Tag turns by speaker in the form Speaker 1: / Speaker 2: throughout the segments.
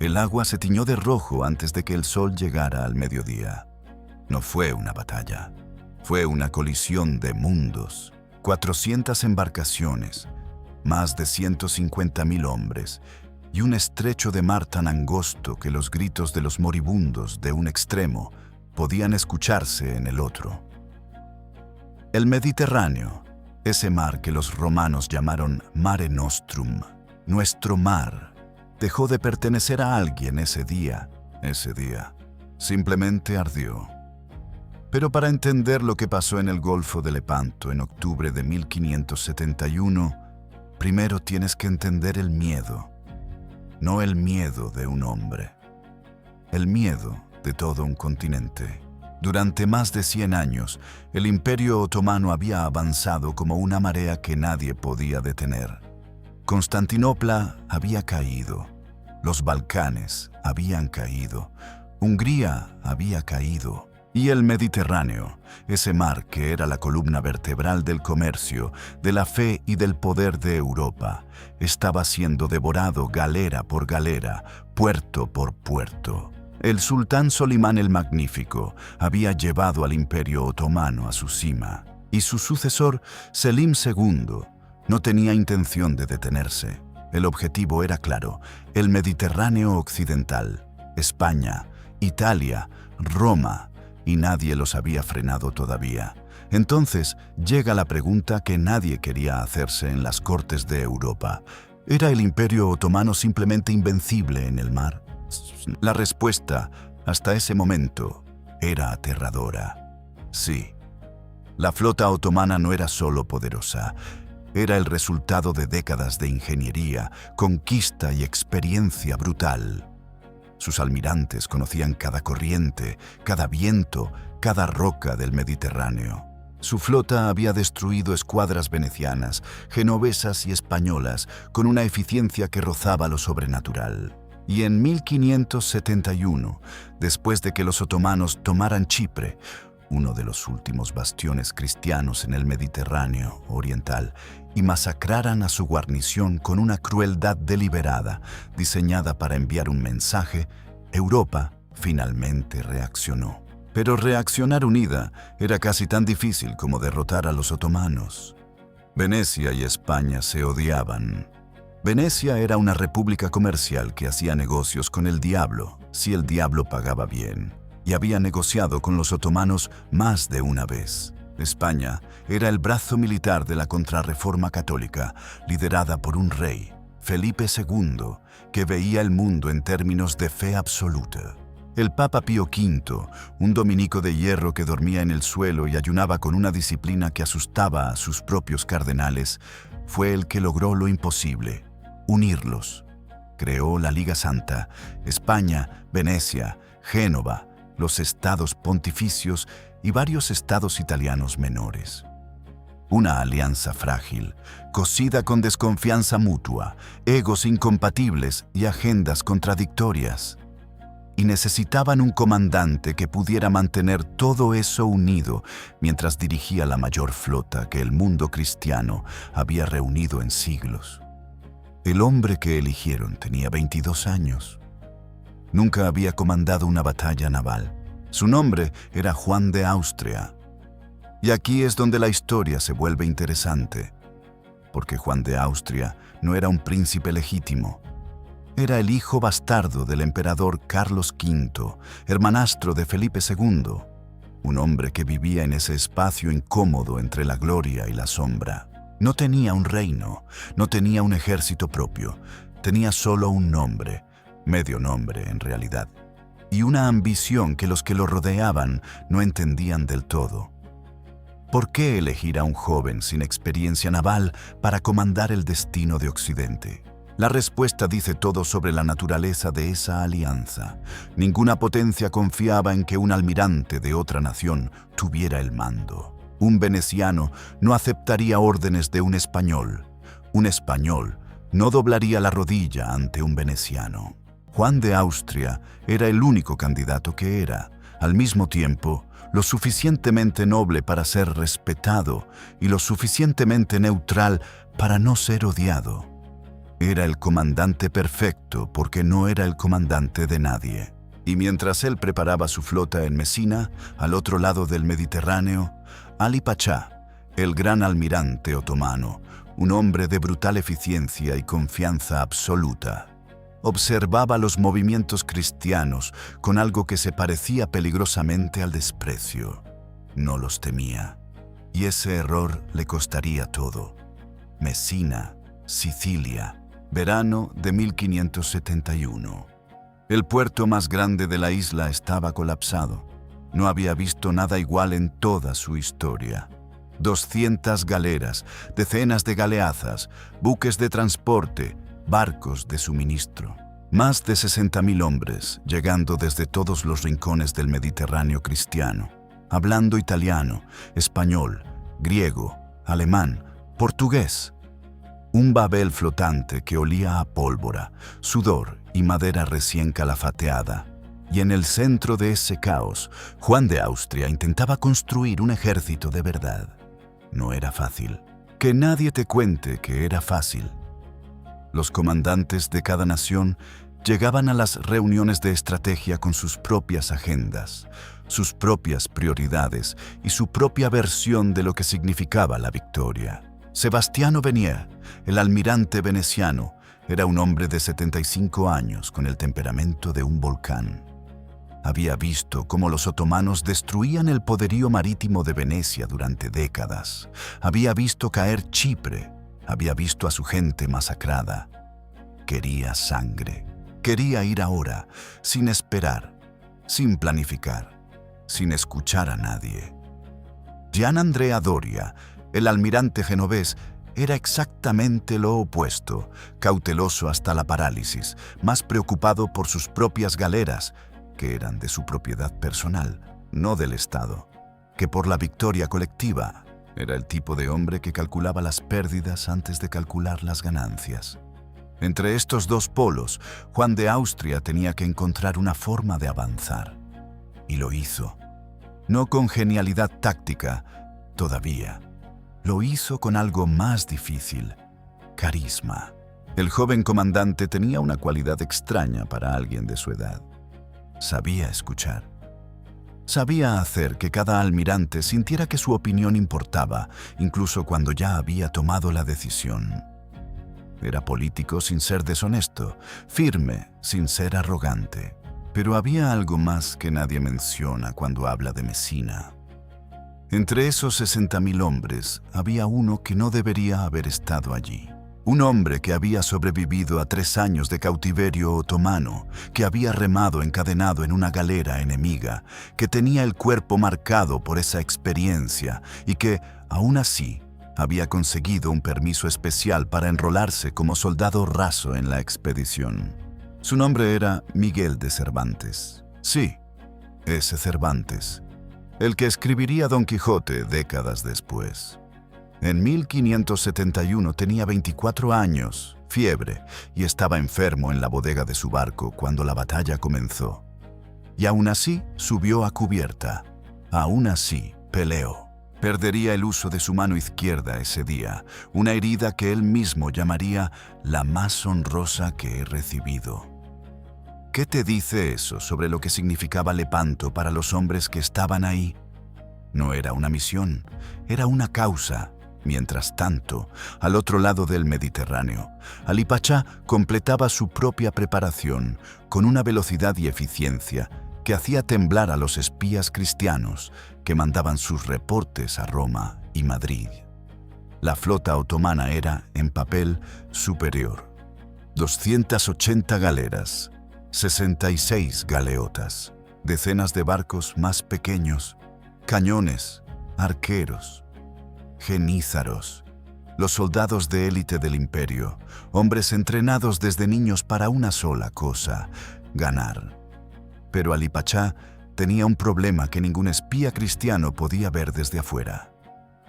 Speaker 1: El agua se tiñó de rojo antes de que el sol llegara al mediodía. No fue una batalla, fue una colisión de mundos. 400 embarcaciones, más de 150.000 hombres y un estrecho de mar tan angosto que los gritos de los moribundos de un extremo podían escucharse en el otro. El Mediterráneo, ese mar que los romanos llamaron Mare Nostrum, nuestro mar, dejó de pertenecer a alguien ese día. Simplemente ardió. Pero para entender lo que pasó en el Golfo de Lepanto en octubre de 1571, primero tienes que entender el miedo. No el miedo de un hombre, el miedo de todo un continente. Durante más de 100 años, el Imperio Otomano había avanzado como una marea que nadie podía detener. Constantinopla había caído, los Balcanes habían caído, Hungría había caído, y el Mediterráneo, ese mar que era la columna vertebral del comercio, de la fe y del poder de Europa, estaba siendo devorado galera por galera, puerto por puerto. El sultán Solimán el Magnífico había llevado al Imperio Otomano a su cima, y su sucesor, Selim II, no tenía intención de detenerse. El objetivo era claro: el Mediterráneo occidental, España, Italia, Roma, y nadie los había frenado todavía. Entonces llega la pregunta que nadie quería hacerse en las cortes de Europa. ¿Era el Imperio Otomano simplemente invencible en el mar? La respuesta, hasta ese momento, era aterradora. Sí. La flota otomana no era solo poderosa, era el resultado de décadas de ingeniería, conquista y experiencia brutal. Sus almirantes conocían cada corriente, cada viento, cada roca del Mediterráneo. Su flota había destruido escuadras venecianas, genovesas y españolas con una eficiencia que rozaba lo sobrenatural. Y en 1571, después de que los otomanos tomaran Chipre, uno de los últimos bastiones cristianos en el Mediterráneo oriental, y masacraran a su guarnición con una crueldad deliberada, diseñada para enviar un mensaje, Europa finalmente reaccionó. Pero reaccionar unida era casi tan difícil como derrotar a los otomanos. Venecia y España se odiaban. Venecia era una república comercial que hacía negocios con el diablo, si el diablo pagaba bien, y había negociado con los otomanos más de una vez. España era el brazo militar de la contrarreforma católica, liderada por un rey, Felipe II, que veía el mundo en términos de fe absoluta. El Papa Pío V, un dominico de hierro que dormía en el suelo y ayunaba con una disciplina que asustaba a sus propios cardenales, fue el que logró lo imposible: unirlos. Creó la Liga Santa, España, Venecia, Génova, los estados pontificios y varios estados italianos menores. Una alianza frágil, cosida con desconfianza mutua, egos incompatibles y agendas contradictorias. Y necesitaban un comandante que pudiera mantener todo eso unido mientras dirigía la mayor flota que el mundo cristiano había reunido en siglos. El hombre que eligieron tenía 22 años. Nunca había comandado una batalla naval. Su nombre era Juan de Austria. Y aquí es donde la historia se vuelve interesante, porque Juan de Austria no era un príncipe legítimo. Era el hijo bastardo del emperador Carlos V, hermanastro de Felipe II, un hombre que vivía en ese espacio incómodo entre la gloria y la sombra. No tenía un reino, no tenía un ejército propio, tenía solo un nombre, medio nombre en realidad, y una ambición que los que lo rodeaban no entendían del todo. ¿Por qué elegir a un joven sin experiencia naval para comandar el destino de Occidente? La respuesta dice todo sobre la naturaleza de esa alianza. Ninguna potencia confiaba en que un almirante de otra nación tuviera el mando. Un veneciano no aceptaría órdenes de un español. Un español no doblaría la rodilla ante un veneciano. Juan de Austria era el único candidato que era, al mismo tiempo, lo suficientemente noble para ser respetado y lo suficientemente neutral para no ser odiado. Era el comandante perfecto porque no era el comandante de nadie. Y mientras él preparaba su flota en Mesina, al otro lado del Mediterráneo, Ali Pachá, el gran almirante otomano, un hombre de brutal eficiencia y confianza absoluta, observaba los movimientos cristianos con algo que se parecía peligrosamente al desprecio. No los temía, y ese error le costaría todo. Mesina, Sicilia, verano de 1571. El puerto más grande de la isla estaba colapsado. No había visto nada igual en toda su historia. 200 galeras, decenas de galeazas, buques de transporte, barcos de suministro. Más de 60.000 hombres, llegando desde todos los rincones del Mediterráneo cristiano, hablando italiano, español, griego, alemán, portugués. Un Babel flotante que olía a pólvora, sudor y madera recién calafateada. Y en el centro de ese caos, Juan de Austria intentaba construir un ejército de verdad. No era fácil. Que nadie te cuente que era fácil. Los comandantes de cada nación llegaban a las reuniones de estrategia con sus propias agendas, sus propias prioridades y su propia versión de lo que significaba la victoria. Sebastiano Venier, el almirante veneciano, era un hombre de 75 años con el temperamento de un volcán. Había visto cómo los otomanos destruían el poderío marítimo de Venecia durante décadas. Había visto caer Chipre. Había visto a su gente masacrada. Quería sangre. Quería ir ahora, sin esperar, sin planificar, sin escuchar a nadie. Gian Andrea Doria, el almirante genovés, era exactamente lo opuesto, cauteloso hasta la parálisis, más preocupado por sus propias galeras, que eran de su propiedad personal, no del Estado, que por la victoria colectiva. Era el tipo de hombre que calculaba las pérdidas antes de calcular las ganancias. Entre estos dos polos, Juan de Austria tenía que encontrar una forma de avanzar. Y lo hizo. No con genialidad táctica, todavía. Lo hizo con algo más difícil: carisma. El joven comandante tenía una cualidad extraña para alguien de su edad. Sabía escuchar. Sabía hacer que cada almirante sintiera que su opinión importaba, incluso cuando ya había tomado la decisión. Era político sin ser deshonesto, firme sin ser arrogante. Pero había algo más que nadie menciona cuando habla de Mesina. Entre esos 60.000 hombres había uno que no debería haber estado allí. Un hombre que había sobrevivido a 3 años de cautiverio otomano, que había remado encadenado en una galera enemiga, que tenía el cuerpo marcado por esa experiencia y que, aún así, había conseguido un permiso especial para enrolarse como soldado raso en la expedición. Su nombre era Miguel de Cervantes. Sí, ese Cervantes, el que escribiría Don Quijote décadas después. En 1571 tenía 24 años, fiebre, y estaba enfermo en la bodega de su barco cuando la batalla comenzó. Y aún así subió a cubierta. Aún así peleó. Perdería el uso de su mano izquierda ese día, una herida que él mismo llamaría la más honrosa que he recibido. ¿Qué te dice eso sobre lo que significaba Lepanto para los hombres que estaban ahí? No era una misión, era una causa. Mientras tanto, al otro lado del Mediterráneo, Ali Pachá completaba su propia preparación con una velocidad y eficiencia que hacía temblar a los espías cristianos que mandaban sus reportes a Roma y Madrid. La flota otomana era, en papel, superior. 280 galeras, 66 galeotas, decenas de barcos más pequeños, cañones, arqueros, genízaros, los soldados de élite del imperio, hombres entrenados desde niños para una sola cosa: ganar. Pero Ali Pachá tenía un problema que ningún espía cristiano podía ver desde afuera.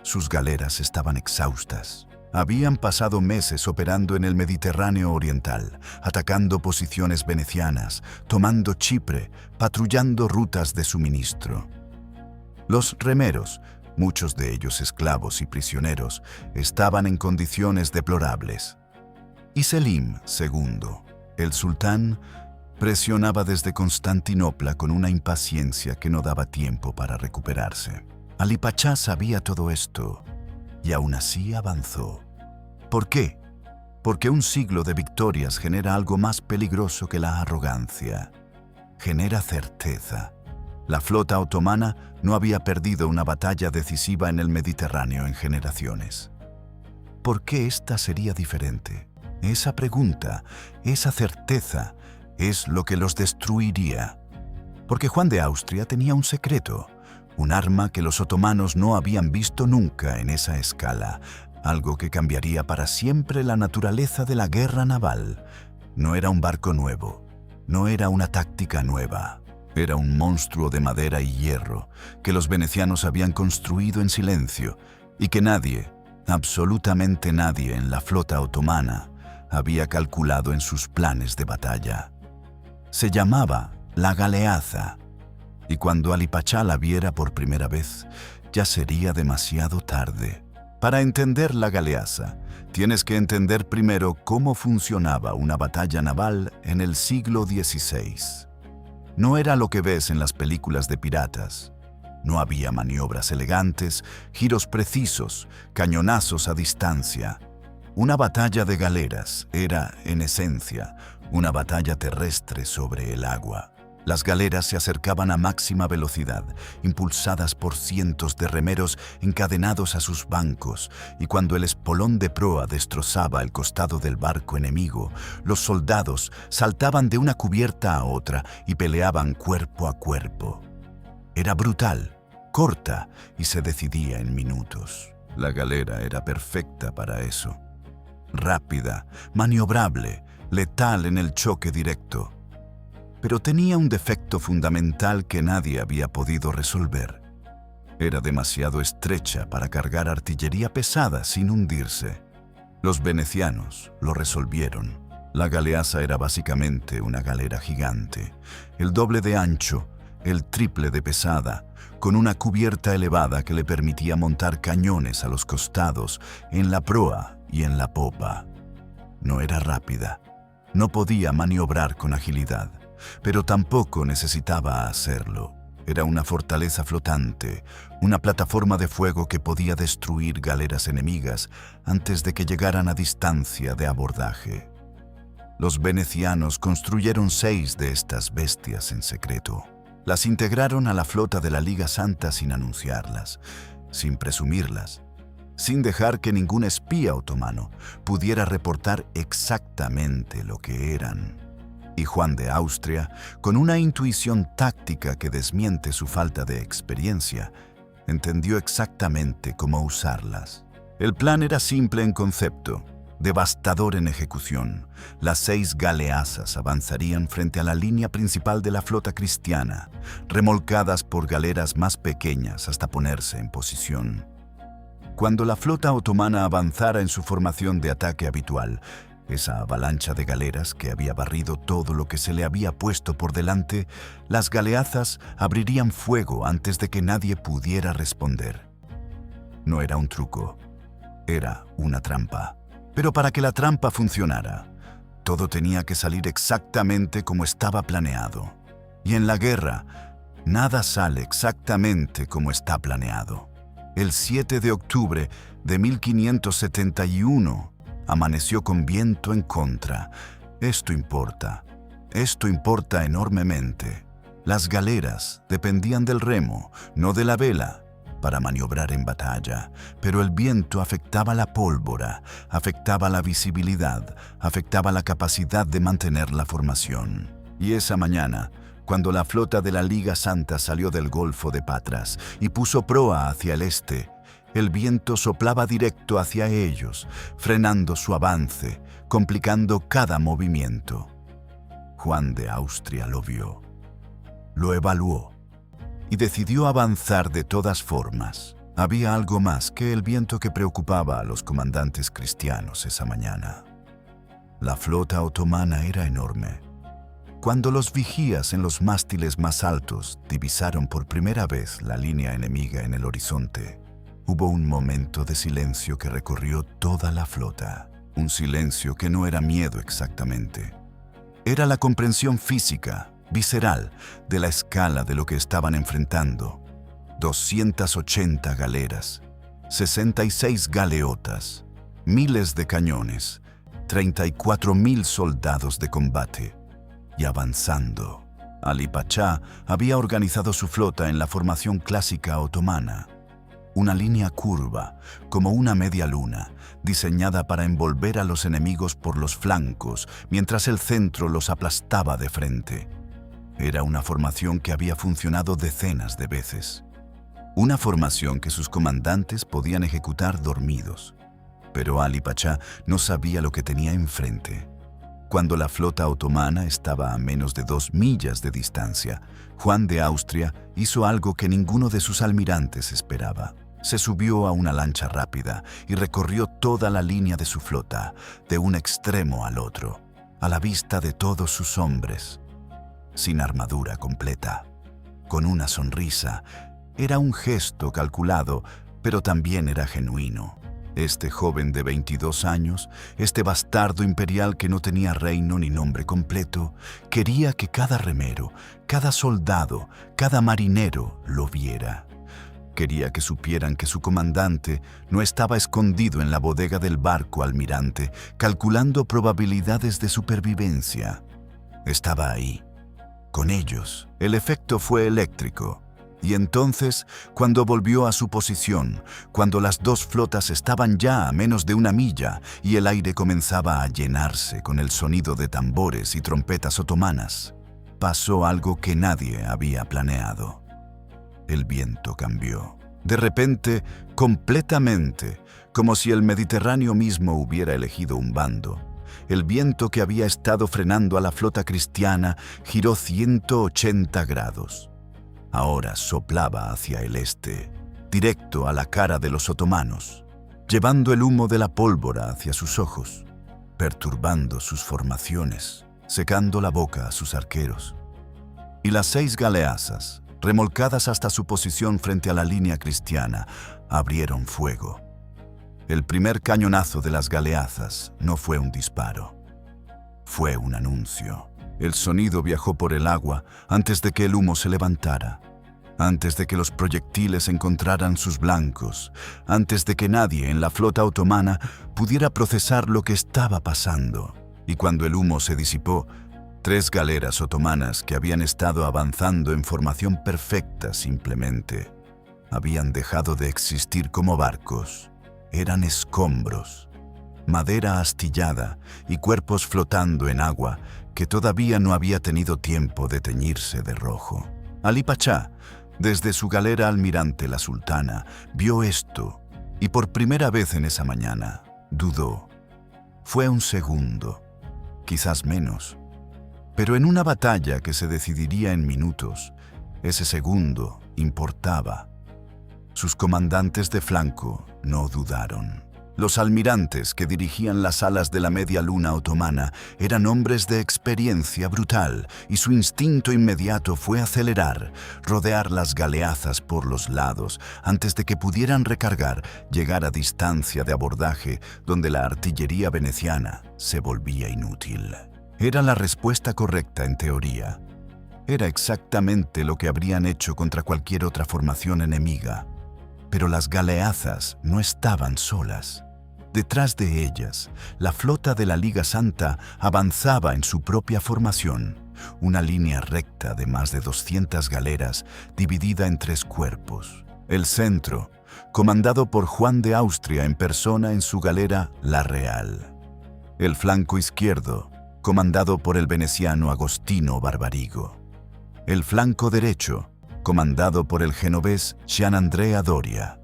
Speaker 1: Sus galeras estaban exhaustas. Habían pasado meses operando en el Mediterráneo oriental, atacando posiciones venecianas, tomando Chipre, patrullando rutas de suministro. Los remeros, muchos de ellos esclavos y prisioneros, estaban en condiciones deplorables. Y Selim II, el sultán, presionaba desde Constantinopla con una impaciencia que no daba tiempo para recuperarse. Ali Pachá sabía todo esto y aún así avanzó. ¿Por qué? Porque un siglo de victorias genera algo más peligroso que la arrogancia. Genera certeza. La flota otomana no había perdido una batalla decisiva en el Mediterráneo en generaciones. ¿Por qué esta sería diferente? Esa pregunta, esa certeza, es lo que los destruiría. Porque Juan de Austria tenía un secreto, un arma que los otomanos no habían visto nunca en esa escala, algo que cambiaría para siempre la naturaleza de la guerra naval. No era un barco nuevo, no era una táctica nueva, era un monstruo de madera y hierro que los venecianos habían construido en silencio y que nadie, absolutamente nadie en la flota otomana, había calculado en sus planes de batalla. Se llamaba la Galeaza, y cuando Ali Pachá la viera por primera vez, ya sería demasiado tarde. Para entender la Galeaza, tienes que entender primero cómo funcionaba una batalla naval en el siglo XVI. No era lo que ves en las películas de piratas. No había maniobras elegantes, giros precisos, cañonazos a distancia. Una batalla de galeras era, en esencia, una batalla terrestre sobre el agua. Las galeras se acercaban a máxima velocidad, impulsadas por cientos de remeros encadenados a sus bancos, y cuando el espolón de proa destrozaba el costado del barco enemigo, los soldados saltaban de una cubierta a otra y peleaban cuerpo a cuerpo. Era brutal, corta y se decidía en minutos. La galera era perfecta para eso. Rápida, maniobrable, letal en el choque directo. Pero tenía un defecto fundamental que nadie había podido resolver. Era demasiado estrecha para cargar artillería pesada sin hundirse. Los venecianos lo resolvieron. La galeaza era básicamente una galera gigante, el doble de ancho, el triple de pesada, con una cubierta elevada que le permitía montar cañones a los costados, en la proa y en la popa. No era rápida, no podía maniobrar con agilidad, pero tampoco necesitaba hacerlo. Era una fortaleza flotante, una plataforma de fuego que podía destruir galeras enemigas antes de que llegaran a distancia de abordaje. Los venecianos construyeron 6 de estas bestias en secreto. Las integraron a la flota de la Liga Santa sin anunciarlas, sin presumirlas, sin dejar que ningún espía otomano pudiera reportar exactamente lo que eran. Y Juan de Austria, con una intuición táctica que desmiente su falta de experiencia, entendió exactamente cómo usarlas. El plan era simple en concepto, devastador en ejecución. Las 6 galeazas avanzarían frente a la línea principal de la flota cristiana, remolcadas por galeras más pequeñas hasta ponerse en posición. Cuando la flota otomana avanzara en su formación de ataque habitual, esa avalancha de galeras que había barrido todo lo que se le había puesto por delante, las galeazas abrirían fuego antes de que nadie pudiera responder. No era un truco, era una trampa. Pero para que la trampa funcionara, todo tenía que salir exactamente como estaba planeado. Y en la guerra, nada sale exactamente como está planeado. El 7 de octubre de 1571, amaneció con viento en contra. Esto importa enormemente. Las galeras dependían del remo, no de la vela, para maniobrar en batalla, pero el viento afectaba la pólvora, afectaba la visibilidad, afectaba la capacidad de mantener la formación. Y esa mañana, cuando la flota de la Liga Santa salió del Golfo de Patras y puso proa hacia el este, el viento soplaba directo hacia ellos, frenando su avance, complicando cada movimiento. Juan de Austria lo vio, lo evaluó y decidió avanzar de todas formas. Había algo más que el viento que preocupaba a los comandantes cristianos esa mañana. La flota otomana era enorme. Cuando los vigías en los mástiles más altos divisaron por primera vez la línea enemiga en el horizonte, hubo un momento de silencio que recorrió toda la flota. Un silencio que no era miedo exactamente. Era la comprensión física, visceral, de la escala de lo que estaban enfrentando. 280 galeras, 66 galeotas, miles de cañones, 34.000 soldados de combate. Y avanzando, Ali Pachá había organizado su flota en la formación clásica otomana. Una línea curva, como una media luna, diseñada para envolver a los enemigos por los flancos, mientras el centro los aplastaba de frente. Era una formación que había funcionado decenas de veces. Una formación que sus comandantes podían ejecutar dormidos. Pero Ali Pachá no sabía lo que tenía enfrente. Cuando la flota otomana estaba a menos de 2 millas de distancia, Juan de Austria hizo algo que ninguno de sus almirantes esperaba. Se subió a una lancha rápida y recorrió toda la línea de su flota, de un extremo al otro, a la vista de todos sus hombres. Sin armadura completa, con una sonrisa. Era un gesto calculado, pero también era genuino. Este joven de 22 años, este bastardo imperial que no tenía reino ni nombre completo, quería que cada remero, cada soldado, cada marinero lo viera. Quería que supieran que su comandante no estaba escondido en la bodega del barco almirante, calculando probabilidades de supervivencia. Estaba ahí, con ellos. El efecto fue eléctrico. Y entonces, cuando volvió a su posición, cuando las dos flotas estaban ya a menos de 1 milla y el aire comenzaba a llenarse con el sonido de tambores y trompetas otomanas, pasó algo que nadie había planeado. El viento cambió. De repente, completamente, como si el Mediterráneo mismo hubiera elegido un bando. El viento que había estado frenando a la flota cristiana giró 180 grados. Ahora soplaba hacia el este, directo a la cara de los otomanos, llevando el humo de la pólvora hacia sus ojos, perturbando sus formaciones, secando la boca a sus arqueros. Y las 6 galeazas, remolcadas hasta su posición frente a la línea cristiana, abrieron fuego. El primer cañonazo de las galeazas no fue un disparo, fue un anuncio. El sonido viajó por el agua antes de que el humo se levantara, antes de que los proyectiles encontraran sus blancos, antes de que nadie en la flota otomana pudiera procesar lo que estaba pasando. Y cuando el humo se disipó, 3 galeras otomanas que habían estado avanzando en formación perfecta simplemente habían dejado de existir como barcos. Eran escombros, madera astillada y cuerpos flotando en agua que todavía no había tenido tiempo de teñirse de rojo. Ali Pachá, desde su galera almirante la Sultana, vio esto y por primera vez en esa mañana dudó. Fue un segundo, quizás menos, pero en una batalla que se decidiría en minutos, ese segundo importaba. Sus comandantes de flanco no dudaron. Los almirantes que dirigían las alas de la media luna otomana eran hombres de experiencia brutal y su instinto inmediato fue acelerar, rodear las galeazas por los lados antes de que pudieran recargar, llegar a distancia de abordaje donde la artillería veneciana se volvía inútil. Era la respuesta correcta en teoría. Era exactamente lo que habrían hecho contra cualquier otra formación enemiga. Pero las galeazas no estaban solas. Detrás de ellas, la flota de la Liga Santa avanzaba en su propia formación, una línea recta de más de 200 galeras dividida en 3 cuerpos. El centro, comandado por Juan de Austria en persona en su galera La Real. El flanco izquierdo, comandado por el veneciano Agostino Barbarigo. El flanco derecho, comandado por el genovés Gianandrea Doria.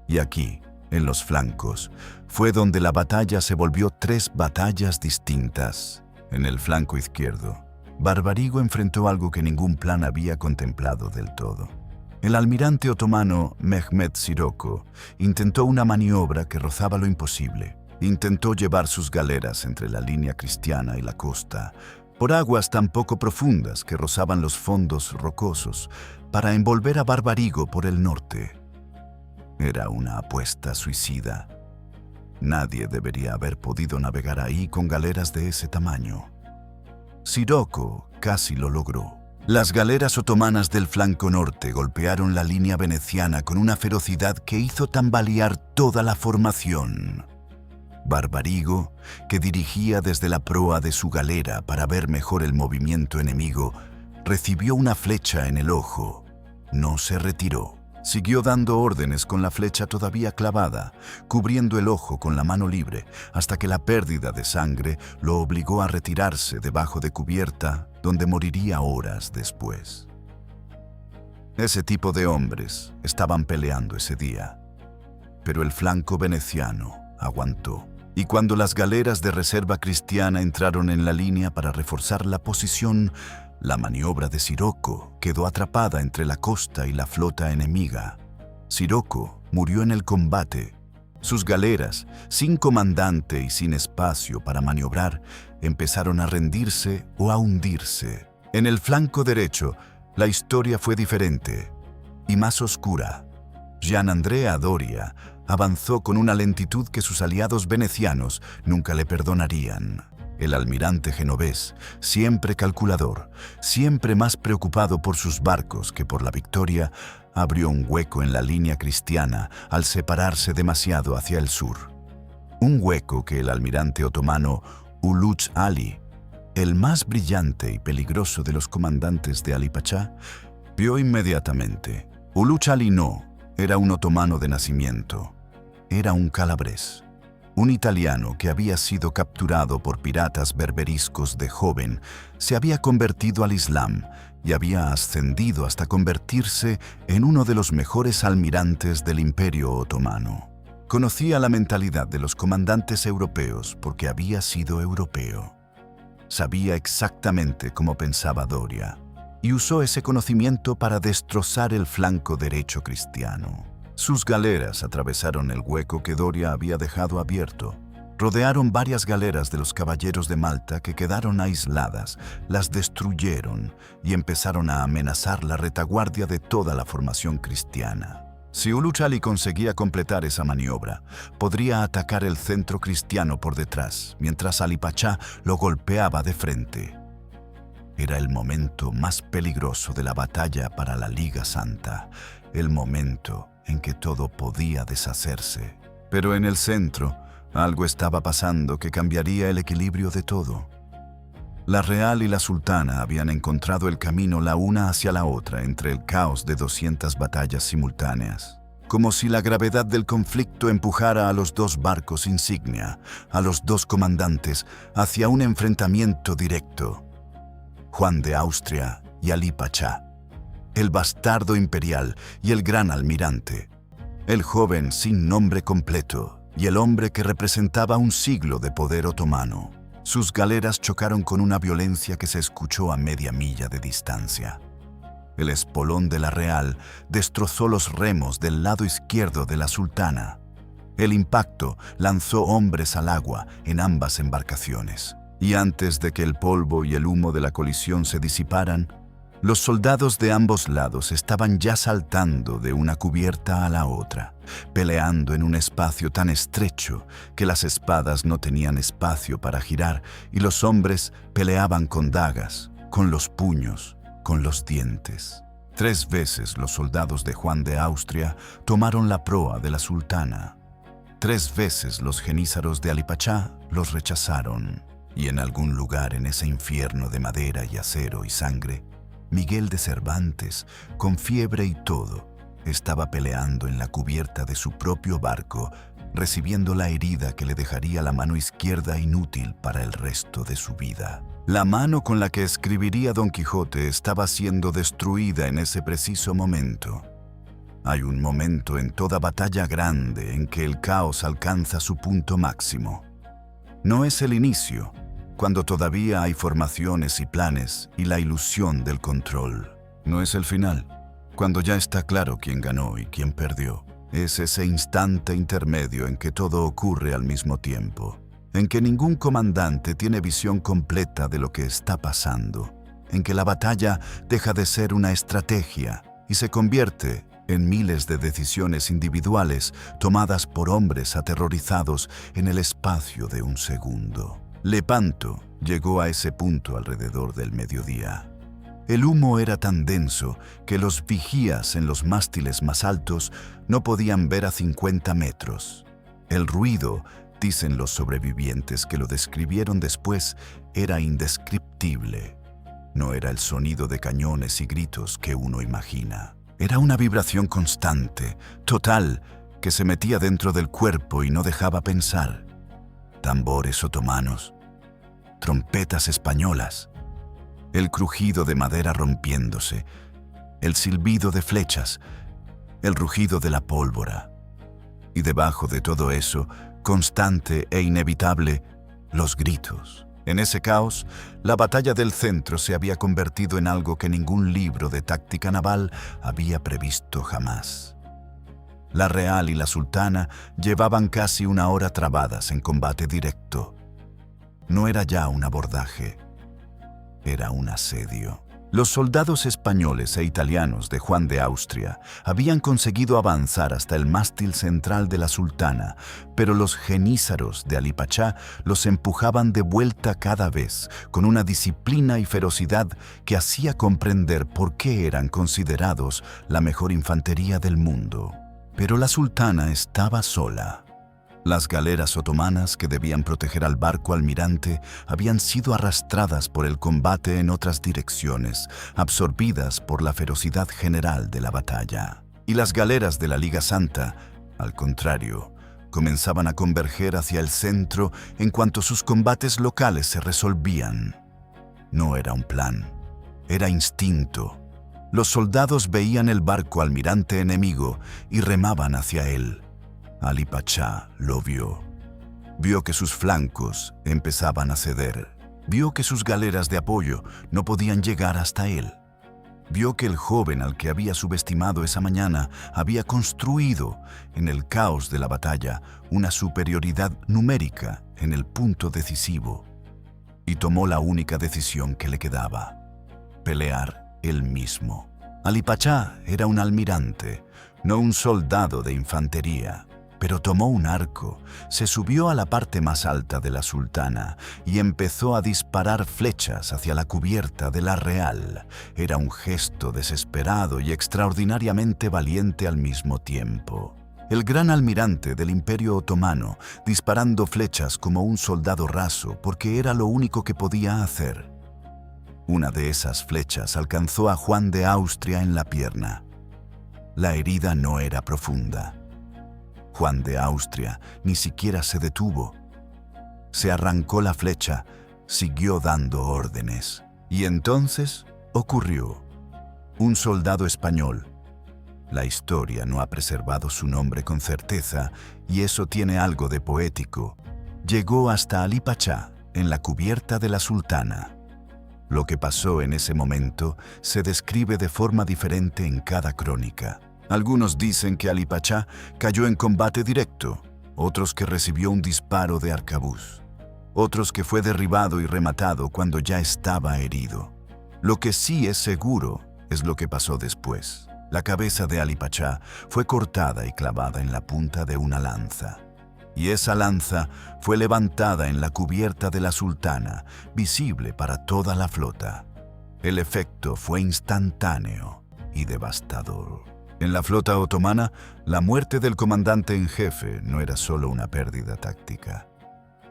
Speaker 1: Y aquí, en los flancos, fue donde la batalla se volvió 3 batallas distintas. En el flanco izquierdo, Barbarigo enfrentó algo que ningún plan había contemplado del todo. El almirante otomano Mehmed Sirocco intentó una maniobra que rozaba lo imposible. Intentó llevar sus galeras entre la línea cristiana y la costa, por aguas tan poco profundas que rozaban los fondos rocosos, para envolver a Barbarigo por el norte. Era una apuesta suicida. Nadie debería haber podido navegar ahí con galeras de ese tamaño. Sirocco casi lo logró. Las galeras otomanas del flanco norte golpearon la línea veneciana con una ferocidad que hizo tambalear toda la formación. Barbarigo, que dirigía desde la proa de su galera para ver mejor el movimiento enemigo, recibió una flecha en el ojo. No se retiró. Siguió dando órdenes con la flecha todavía clavada, cubriendo el ojo con la mano libre, hasta que la pérdida de sangre lo obligó a retirarse debajo de cubierta, donde moriría horas después. Ese tipo de hombres estaban peleando ese día, pero el flanco veneciano aguantó. Y cuando las galeras de reserva cristiana entraron en la línea para reforzar la posición, la maniobra de Sirocco quedó atrapada entre la costa y la flota enemiga. Sirocco murió en el combate. Sus galeras, sin comandante y sin espacio para maniobrar, empezaron a rendirse o a hundirse. En el flanco derecho, la historia fue diferente y más oscura. Gianandrea Doria avanzó con una lentitud que sus aliados venecianos nunca le perdonarían. El almirante genovés, siempre calculador, siempre más preocupado por sus barcos que por la victoria, abrió un hueco en la línea cristiana al separarse demasiado hacia el sur. Un hueco que el almirante otomano Uluç Ali, el más brillante y peligroso de los comandantes de Ali Pachá, vio inmediatamente. Uluç Ali no era un otomano de nacimiento, era un calabrés. Un italiano que había sido capturado por piratas berberiscos de joven se había convertido al Islam y había ascendido hasta convertirse en uno de los mejores almirantes del Imperio Otomano. Conocía la mentalidad de los comandantes europeos porque había sido europeo. Sabía exactamente cómo pensaba Doria y usó ese conocimiento para destrozar el flanco derecho cristiano. Sus galeras atravesaron el hueco que Doria había dejado abierto. Rodearon varias galeras de los caballeros de Malta que quedaron aisladas, las destruyeron y empezaron a amenazar la retaguardia de toda la formación cristiana. Si Uluç Ali conseguía completar esa maniobra, podría atacar el centro cristiano por detrás, mientras Ali Pachá lo golpeaba de frente. Era el momento más peligroso de la batalla para la Liga Santa, el momento en que todo podía deshacerse. Pero en el centro, algo estaba pasando que cambiaría el equilibrio de todo. La Real y la Sultana habían encontrado el camino la una hacia la otra entre el caos de 200 batallas simultáneas. Como si la gravedad del conflicto empujara a los dos barcos insignia, a los dos comandantes, hacia un enfrentamiento directo. Juan de Austria y Ali Pachá. El bastardo imperial y el gran almirante, el joven sin nombre completo y el hombre que representaba un siglo de poder otomano. Sus galeras chocaron con una violencia que se escuchó a media milla de distancia. El espolón de la Real destrozó los remos del lado izquierdo de la Sultana. El impacto lanzó hombres al agua en ambas embarcaciones. Y antes de que el polvo y el humo de la colisión se disiparan, los soldados de ambos lados estaban ya saltando de una cubierta a la otra, peleando en un espacio tan estrecho que las espadas no tenían espacio para girar y los hombres peleaban con dagas, con los puños, con los dientes. 3 veces los soldados de Juan de Austria tomaron la proa de la Sultana. 3 veces los genízaros de Ali Pachá los rechazaron. Y en algún lugar en ese infierno de madera y acero y sangre, Miguel de Cervantes, con fiebre y todo, estaba peleando en la cubierta de su propio barco, recibiendo la herida que le dejaría la mano izquierda inútil para el resto de su vida. La mano con la que escribiría Don Quijote estaba siendo destruida en ese preciso momento. Hay un momento en toda batalla grande en que el caos alcanza su punto máximo. No es el inicio, cuando todavía hay formaciones y planes y la ilusión del control. No es el final, cuando ya está claro quién ganó y quién perdió. Es ese instante intermedio en que todo ocurre al mismo tiempo, en que ningún comandante tiene visión completa de lo que está pasando, en que la batalla deja de ser una estrategia y se convierte en miles de decisiones individuales tomadas por hombres aterrorizados en el espacio de un segundo. Lepanto llegó a ese punto alrededor del mediodía. El humo era tan denso que los vigías en los mástiles más altos no podían ver a 50 metros. El ruido, dicen los sobrevivientes que lo describieron después, era indescriptible. No era el sonido de cañones y gritos que uno imagina. Era una vibración constante, total, que se metía dentro del cuerpo y no dejaba pensar. Tambores otomanos, trompetas españolas, el crujido de madera rompiéndose, el silbido de flechas, el rugido de la pólvora. Y debajo de todo eso, constante e inevitable, los gritos. En ese caos, la batalla del centro se había convertido en algo que ningún libro de táctica naval había previsto jamás. La Real y la Sultana llevaban casi una hora trabadas en combate directo. No era ya un abordaje, era un asedio. Los soldados españoles e italianos de Juan de Austria habían conseguido avanzar hasta el mástil central de la Sultana, pero los jenízaros de Alí Pachá los empujaban de vuelta cada vez, con una disciplina y ferocidad que hacía comprender por qué eran considerados la mejor infantería del mundo. Pero la Sultana estaba sola. Las galeras otomanas que debían proteger al barco almirante habían sido arrastradas por el combate en otras direcciones, absorbidas por la ferocidad general de la batalla. Y las galeras de la Liga Santa, al contrario, comenzaban a converger hacia el centro en cuanto sus combates locales se resolvían. No era un plan, era instinto. Los soldados veían el barco almirante enemigo y remaban hacia él. Alí Pachá lo vio. Vio que sus flancos empezaban a ceder. Vio que sus galeras de apoyo no podían llegar hasta él. Vio que el joven al que había subestimado esa mañana había construido, en el caos de la batalla, una superioridad numérica en el punto decisivo. Y tomó la única decisión que le quedaba: pelear él mismo. Alí Pachá era un almirante, no un soldado de infantería. Pero tomó un arco, se subió a la parte más alta de la Sultana y empezó a disparar flechas hacia la cubierta de la Real. Era un gesto desesperado y extraordinariamente valiente al mismo tiempo. El gran almirante del Imperio Otomano, disparando flechas como un soldado raso, porque era lo único que podía hacer. Una de esas flechas alcanzó a Juan de Austria en la pierna. La herida no era profunda. Juan de Austria ni siquiera se detuvo. Se arrancó la flecha, siguió dando órdenes. Y entonces ocurrió. Un soldado español. La historia no ha preservado su nombre con certeza, y eso tiene algo de poético. Llegó hasta Alí Pachá, en la cubierta de la Sultana. Lo que pasó en ese momento se describe de forma diferente en cada crónica. Algunos dicen que Alí Pachá cayó en combate directo, otros que recibió un disparo de arcabuz, otros que fue derribado y rematado cuando ya estaba herido. Lo que sí es seguro es lo que pasó después. La cabeza de Alí Pachá fue cortada y clavada en la punta de una lanza. Y esa lanza fue levantada en la cubierta de la Sultana, visible para toda la flota. El efecto fue instantáneo y devastador. En la flota otomana, la muerte del comandante en jefe no era solo una pérdida táctica,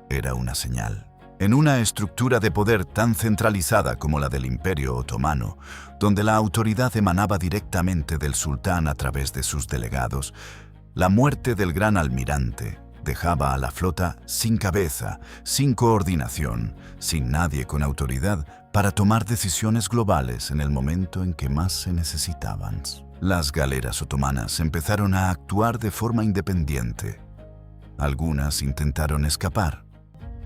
Speaker 1: era una señal. En una estructura de poder tan centralizada como la del Imperio Otomano, donde la autoridad emanaba directamente del sultán a través de sus delegados, la muerte del gran almirante dejaba a la flota sin cabeza, sin coordinación, sin nadie con autoridad para tomar decisiones globales en el momento en que más se necesitaban. Las galeras otomanas empezaron a actuar de forma independiente. Algunas intentaron escapar.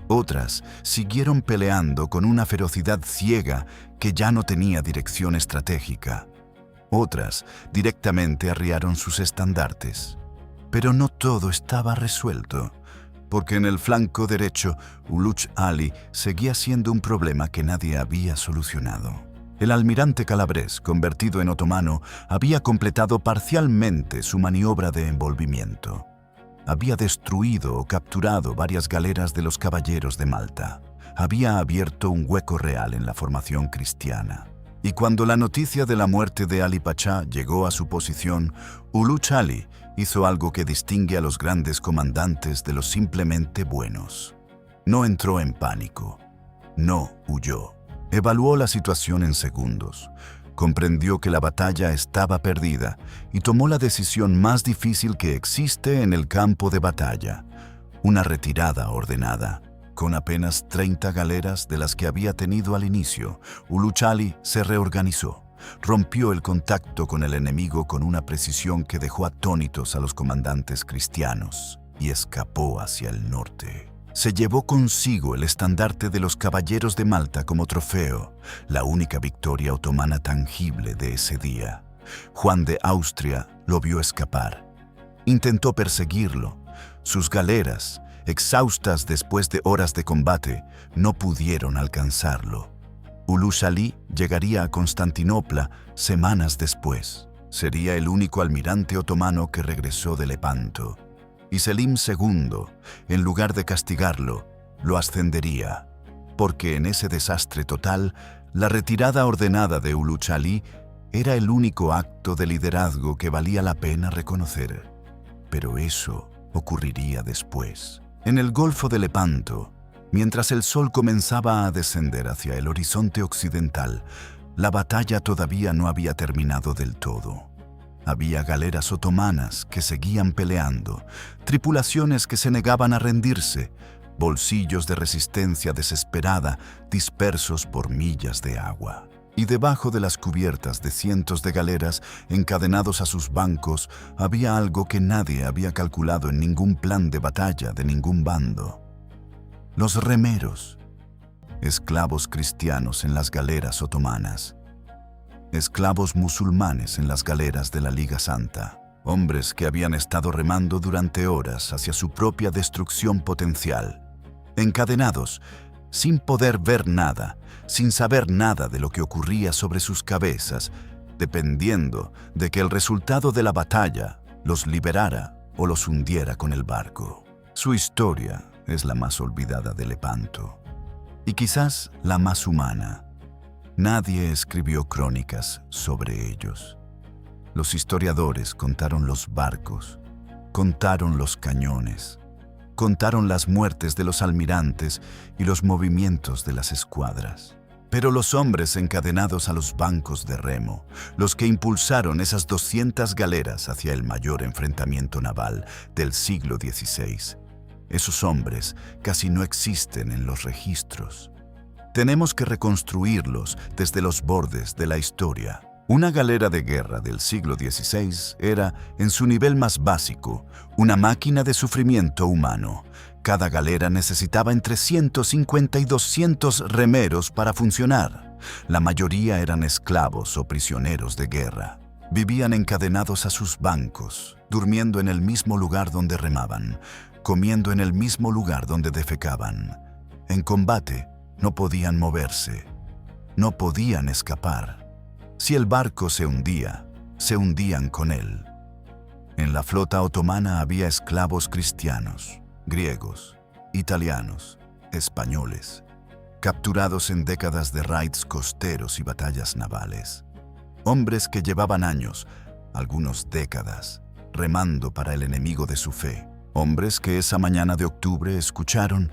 Speaker 1: Otras siguieron peleando con una ferocidad ciega que ya no tenía dirección estratégica. Otras directamente arriaron sus estandartes. Pero no todo estaba resuelto, porque en el flanco derecho, Uluç Ali seguía siendo un problema que nadie había solucionado. El almirante calabrés, convertido en otomano, había completado parcialmente su maniobra de envolvimiento. Había destruido o capturado varias galeras de los caballeros de Malta. Había abierto un hueco real en la formación cristiana. Y cuando la noticia de la muerte de Ali Pachá llegó a su posición, Uluç Ali hizo algo que distingue a los grandes comandantes de los simplemente buenos. No entró en pánico. No huyó. Evaluó la situación en segundos. Comprendió que la batalla estaba perdida y tomó la decisión más difícil que existe en el campo de batalla: una retirada ordenada. Con apenas 30 galeras de las que había tenido al inicio, Uluç Ali se reorganizó. Rompió el contacto con el enemigo con una precisión que dejó atónitos a los comandantes cristianos y escapó hacia el norte. Se llevó consigo el estandarte de los caballeros de Malta como trofeo, la única victoria otomana tangible de ese día. Juan de Austria lo vio escapar. Intentó perseguirlo. Sus galeras, exhaustas después de horas de combate, no pudieron alcanzarlo. Uluç Ali llegaría a Constantinopla semanas después. Sería el único almirante otomano que regresó de Lepanto. Y Selim II, en lugar de castigarlo, lo ascendería, porque en ese desastre total, la retirada ordenada de Uluç Ali era el único acto de liderazgo que valía la pena reconocer. Pero eso ocurriría después. En el Golfo de Lepanto, mientras el sol comenzaba a descender hacia el horizonte occidental, la batalla todavía no había terminado del todo. Había galeras otomanas que seguían peleando, tripulaciones que se negaban a rendirse, bolsillos de resistencia desesperada dispersos por millas de agua. Y debajo de las cubiertas de cientos de galeras encadenados a sus bancos había algo que nadie había calculado en ningún plan de batalla de ningún bando: los remeros, esclavos cristianos en las galeras otomanas. Esclavos musulmanes en las galeras de la Liga Santa, hombres que habían estado remando durante horas hacia su propia destrucción potencial, encadenados, sin poder ver nada, sin saber nada de lo que ocurría sobre sus cabezas, dependiendo de que el resultado de la batalla los liberara o los hundiera con el barco. Su historia es la más olvidada de Lepanto, y quizás la más humana. Nadie escribió crónicas sobre ellos. Los historiadores contaron los barcos, contaron los cañones, contaron las muertes de los almirantes y los movimientos de las escuadras. Pero los hombres encadenados a los bancos de remo, los que impulsaron esas 200 galeras hacia el mayor enfrentamiento naval del siglo XVI, esos hombres casi no existen en los registros. Tenemos que reconstruirlos desde los bordes de la historia. Una galera de guerra del siglo XVI era, en su nivel más básico, una máquina de sufrimiento humano. Cada galera necesitaba entre 150 y 200 remeros para funcionar. La mayoría eran esclavos o prisioneros de guerra. Vivían encadenados a sus bancos, durmiendo en el mismo lugar donde remaban, comiendo en el mismo lugar donde defecaban. En combate, no podían moverse, no podían escapar. Si el barco se hundía, se hundían con él. En la flota otomana había esclavos cristianos, griegos, italianos, españoles, capturados en décadas de raids costeros y batallas navales. Hombres que llevaban años, algunos décadas, remando para el enemigo de su fe. Hombres que esa mañana de octubre escucharon,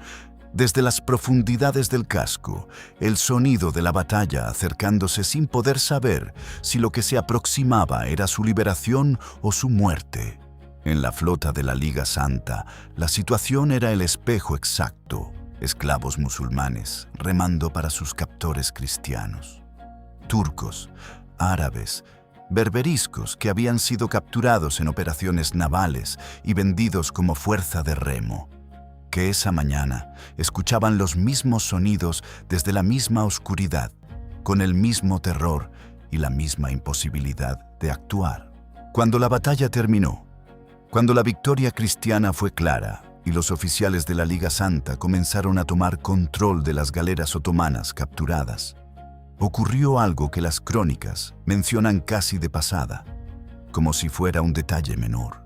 Speaker 1: desde las profundidades del casco, el sonido de la batalla acercándose sin poder saber si lo que se aproximaba era su liberación o su muerte. En la flota de la Liga Santa, la situación era el espejo exacto: esclavos musulmanes remando para sus captores cristianos. Turcos, árabes, berberiscos que habían sido capturados en operaciones navales y vendidos como fuerza de remo, que esa mañana escuchaban los mismos sonidos desde la misma oscuridad, con el mismo terror y la misma imposibilidad de actuar. Cuando la batalla terminó, cuando la victoria cristiana fue clara y los oficiales de la Liga Santa comenzaron a tomar control de las galeras otomanas capturadas, ocurrió algo que las crónicas mencionan casi de pasada, como si fuera un detalle menor.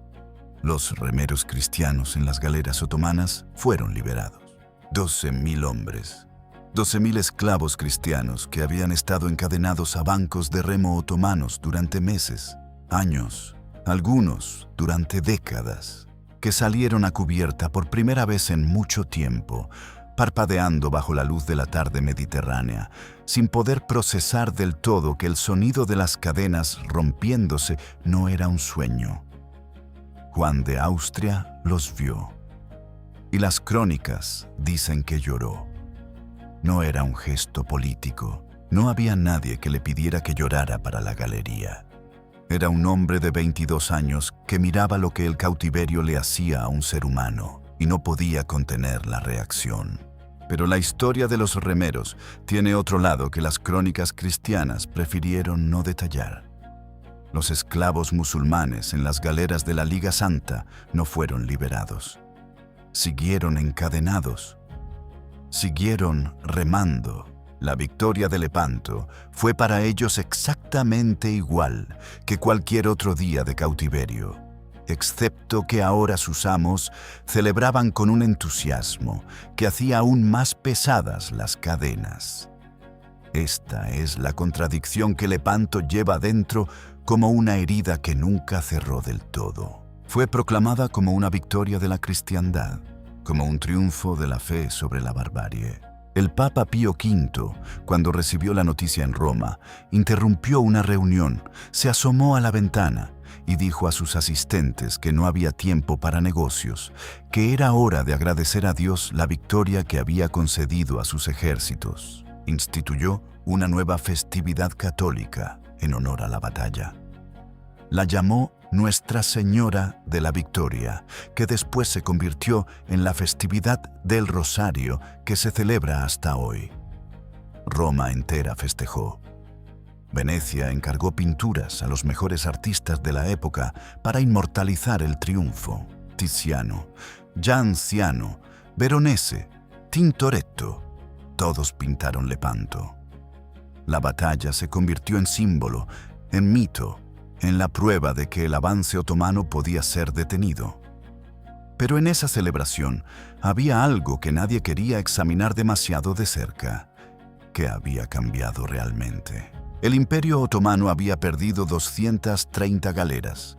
Speaker 1: Los remeros cristianos en las galeras otomanas fueron liberados. 12.000 hombres, 12.000 esclavos cristianos que habían estado encadenados a bancos de remo otomanos durante meses, años, algunos durante décadas, que salieron a cubierta por primera vez en mucho tiempo, parpadeando bajo la luz de la tarde mediterránea, sin poder procesar del todo que el sonido de las cadenas rompiéndose no era un sueño. Juan de Austria los vio, y las crónicas dicen que lloró. No era un gesto político, no había nadie que le pidiera que llorara para la galería. Era un hombre de 22 años que miraba lo que el cautiverio le hacía a un ser humano y no podía contener la reacción. Pero la historia de los remeros tiene otro lado que las crónicas cristianas prefirieron no detallar. Los esclavos musulmanes en las galeras de la Liga Santa no fueron liberados. Siguieron encadenados. Siguieron remando. La victoria de Lepanto fue para ellos exactamente igual que cualquier otro día de cautiverio, excepto que ahora sus amos celebraban con un entusiasmo que hacía aún más pesadas las cadenas. Esta es la contradicción que Lepanto lleva dentro como una herida que nunca cerró del todo. Fue proclamada como una victoria de la cristiandad, como un triunfo de la fe sobre la barbarie. El Papa Pío V, cuando recibió la noticia en Roma, interrumpió una reunión, se asomó a la ventana y dijo a sus asistentes que no había tiempo para negocios, que era hora de agradecer a Dios la victoria que había concedido a sus ejércitos. Instituyó una nueva festividad católica en honor a la batalla. La llamó Nuestra Señora de la Victoria, que después se convirtió en la festividad del Rosario que se celebra hasta hoy. Roma entera festejó. Venecia encargó pinturas a los mejores artistas de la época para inmortalizar el triunfo. Tiziano, Gian Ciano, Veronese, Tintoretto, todos pintaron Lepanto. La batalla se convirtió en símbolo, en mito, en la prueba de que el avance otomano podía ser detenido. Pero en esa celebración había algo que nadie quería examinar demasiado de cerca, que había cambiado realmente. El Imperio Otomano había perdido 230 galeras,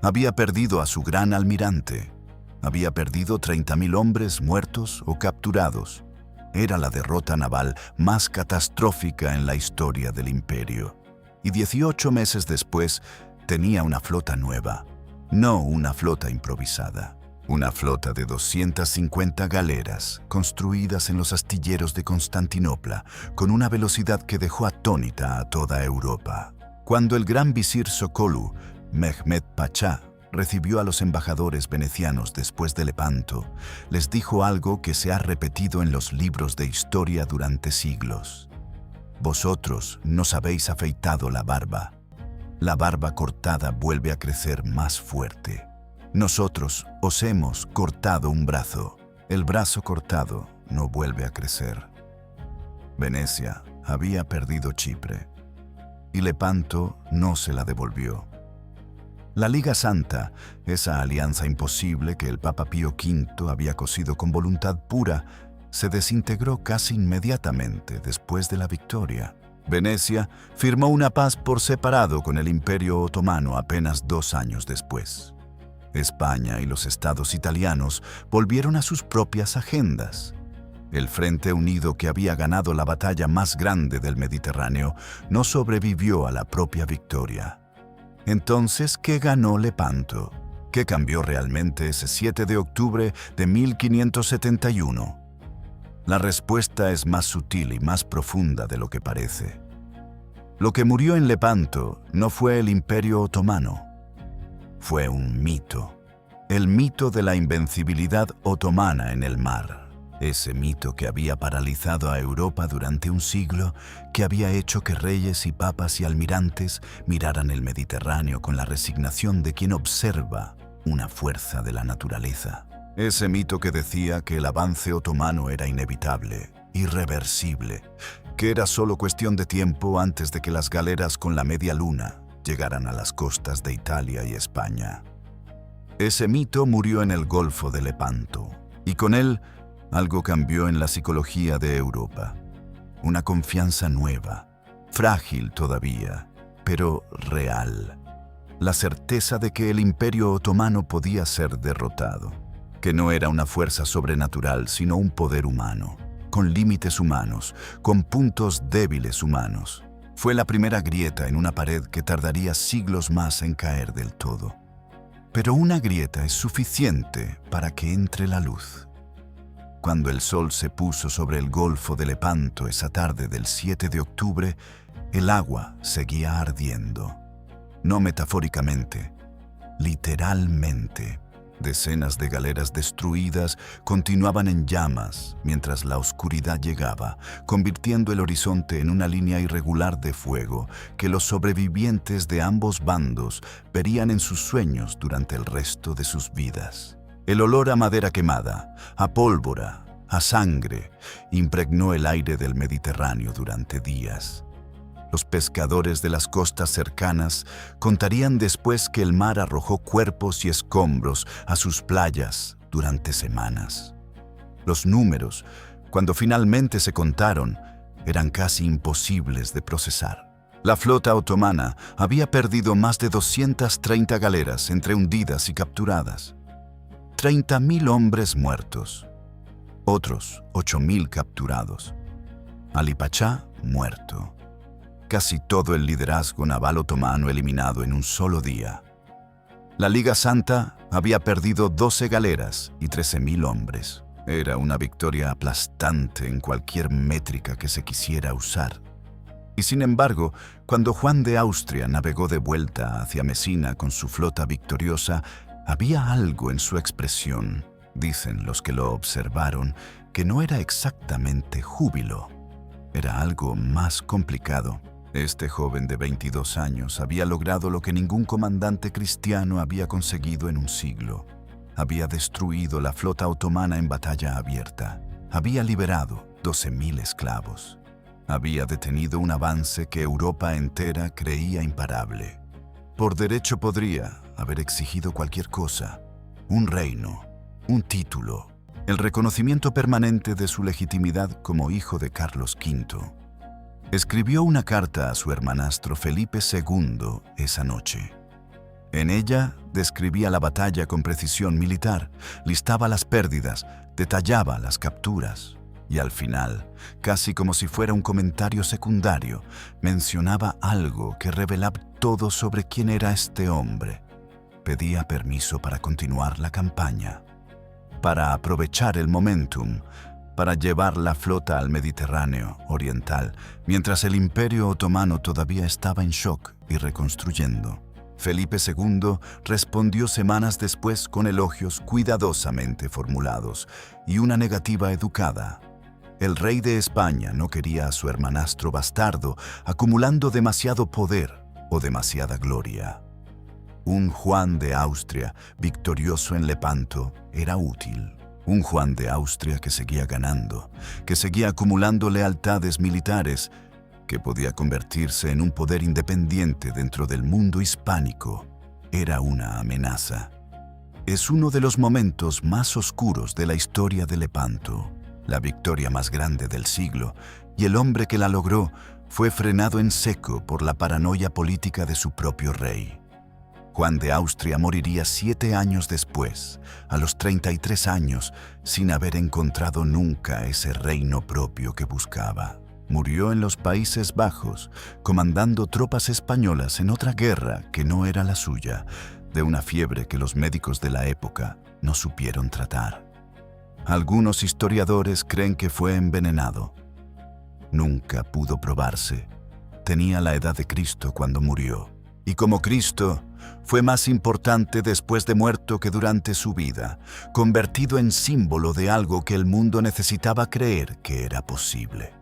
Speaker 1: había perdido a su gran almirante, había perdido 30.000 hombres muertos o capturados. Era la derrota naval más catastrófica en la historia del imperio. Y 18 meses después tenía una flota nueva, no una flota improvisada. Una flota de 250 galeras construidas en los astilleros de Constantinopla con una velocidad que dejó atónita a toda Europa. Cuando el gran visir Sokollu, Mehmed Pachá, recibió a los embajadores venecianos después de Lepanto, les dijo algo que se ha repetido en los libros de historia durante siglos. Vosotros nos habéis afeitado la barba. La barba cortada vuelve a crecer más fuerte. Nosotros os hemos cortado un brazo. El brazo cortado no vuelve a crecer. Venecia había perdido Chipre y Lepanto no se la devolvió. La Liga Santa, esa alianza imposible que el Papa Pío V había cosido con voluntad pura, se desintegró casi inmediatamente después de la victoria. Venecia firmó una paz por separado con el Imperio Otomano apenas 2 años después. España y los estados italianos volvieron a sus propias agendas. El Frente Unido, que había ganado la batalla más grande del Mediterráneo, no sobrevivió a la propia victoria. Entonces, ¿qué ganó Lepanto? ¿Qué cambió realmente ese 7 de octubre de 1571? La respuesta es más sutil y más profunda de lo que parece. Lo que murió en Lepanto no fue el Imperio Otomano. Fue un mito. El mito de la invencibilidad otomana en el mar. Ese mito que había paralizado a Europa durante un siglo, que había hecho que reyes y papas y almirantes miraran el Mediterráneo con la resignación de quien observa una fuerza de la naturaleza. Ese mito que decía que el avance otomano era inevitable, irreversible, que era solo cuestión de tiempo antes de que las galeras con la media luna llegaran a las costas de Italia y España. Ese mito murió en el Golfo de Lepanto, y con él algo cambió en la psicología de Europa. Una confianza nueva, frágil todavía, pero real. La certeza de que el Imperio Otomano podía ser derrotado, que no era una fuerza sobrenatural, sino un poder humano, con límites humanos, con puntos débiles humanos. Fue la primera grieta en una pared que tardaría siglos más en caer del todo. Pero una grieta es suficiente para que entre la luz. Cuando el sol se puso sobre el Golfo de Lepanto esa tarde del 7 de octubre, el agua seguía ardiendo. No metafóricamente, literalmente. Decenas de galeras destruidas continuaban en llamas mientras la oscuridad llegaba, convirtiendo el horizonte en una línea irregular de fuego que los sobrevivientes de ambos bandos verían en sus sueños durante el resto de sus vidas. El olor a madera quemada, a pólvora, a sangre, impregnó el aire del Mediterráneo durante días. Los pescadores de las costas cercanas contarían después que el mar arrojó cuerpos y escombros a sus playas durante semanas. Los números, cuando finalmente se contaron, eran casi imposibles de procesar. La flota otomana había perdido más de 230 galeras entre hundidas y capturadas. 30.000 hombres muertos. Otros 8.000 capturados. Ali Pachá muerto. Casi todo el liderazgo naval otomano eliminado en un solo día. La Liga Santa había perdido 12 galeras y 13.000 hombres. Era una victoria aplastante en cualquier métrica que se quisiera usar. Y sin embargo, cuando Juan de Austria navegó de vuelta hacia Mesina con su flota victoriosa, había algo en su expresión, dicen los que lo observaron, que no era exactamente júbilo. Era algo más complicado. Este joven de 22 años había logrado lo que ningún comandante cristiano había conseguido en un siglo. Había destruido la flota otomana en batalla abierta. Había liberado 12.000 esclavos. Había detenido un avance que Europa entera creía imparable. Por derecho podría haber exigido cualquier cosa: un reino, un título, el reconocimiento permanente de su legitimidad como hijo de Carlos V. Escribió una carta a su hermanastro Felipe II esa noche. En ella describía la batalla con precisión militar, listaba las pérdidas, detallaba las capturas y al final, casi como si fuera un comentario secundario, mencionaba algo que revelaba todo sobre quién era este hombre. Pedía permiso para continuar la campaña, para aprovechar el momentum, para llevar la flota al Mediterráneo oriental, mientras el Imperio Otomano todavía estaba en shock y reconstruyendo. Felipe II respondió semanas después con elogios cuidadosamente formulados y una negativa educada. El rey de España no quería a su hermanastro bastardo acumulando demasiado poder o demasiada gloria. Un Juan de Austria victorioso en Lepanto era útil. Un Juan de Austria que seguía ganando, que seguía acumulando lealtades militares, que podía convertirse en un poder independiente dentro del mundo hispánico, era una amenaza. Es uno de los momentos más oscuros de la historia de Lepanto, la victoria más grande del siglo, y el hombre que la logró fue frenado en seco por la paranoia política de su propio rey. Juan de Austria moriría 7 años después, a los 33 años, sin haber encontrado nunca ese reino propio que buscaba. Murió en los Países Bajos, comandando tropas españolas en otra guerra que no era la suya, de una fiebre que los médicos de la época no supieron tratar. Algunos historiadores creen que fue envenenado. Nunca pudo probarse. Tenía la edad de Cristo cuando murió. Y como Cristo, fue más importante después de muerto que durante su vida, convertido en símbolo de algo que el mundo necesitaba creer que era posible.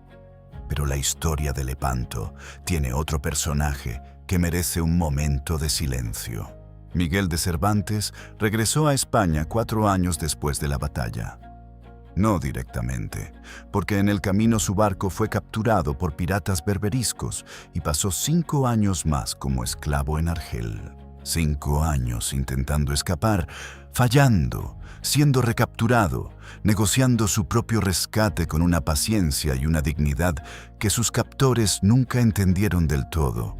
Speaker 1: Pero la historia de Lepanto tiene otro personaje que merece un momento de silencio. Miguel de Cervantes regresó a España 4 años después de la batalla. No directamente, porque en el camino su barco fue capturado por piratas berberiscos y pasó 5 años más como esclavo en Argel. 5 años intentando escapar, fallando, siendo recapturado, negociando su propio rescate con una paciencia y una dignidad que sus captores nunca entendieron del todo.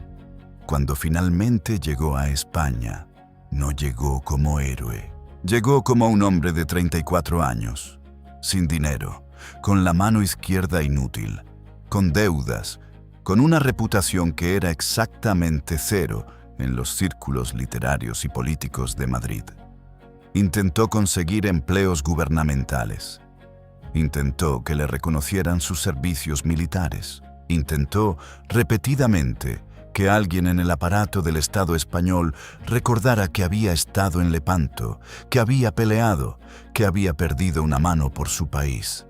Speaker 1: Cuando finalmente llegó a España, no llegó como héroe. Llegó como un hombre de 34 años, sin dinero, con la mano izquierda inútil, con deudas, con una reputación que era exactamente cero en los círculos literarios y políticos de Madrid. Intentó conseguir empleos gubernamentales. Intentó que le reconocieran sus servicios militares. Intentó repetidamente que alguien en el aparato del Estado español recordara que había estado en Lepanto, que había peleado, que había perdido una mano por su país.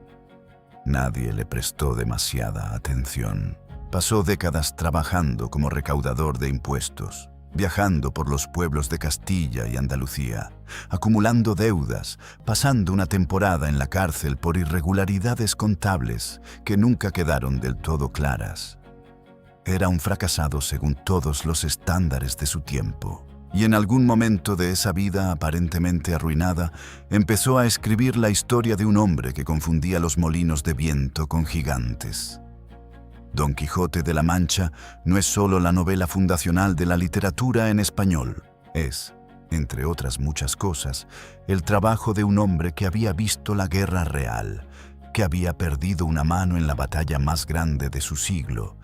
Speaker 1: Nadie le prestó demasiada atención. Pasó décadas trabajando como recaudador de impuestos, viajando por los pueblos de Castilla y Andalucía, acumulando deudas, pasando una temporada en la cárcel por irregularidades contables que nunca quedaron del todo claras. Era un fracasado según todos los estándares de su tiempo, y en algún momento de esa vida aparentemente arruinada, empezó a escribir la historia de un hombre que confundía los molinos de viento con gigantes. Don Quijote de la Mancha no es solo la novela fundacional de la literatura en español, es, entre otras muchas cosas, el trabajo de un hombre que había visto la guerra real, que había perdido una mano en la batalla más grande de su siglo,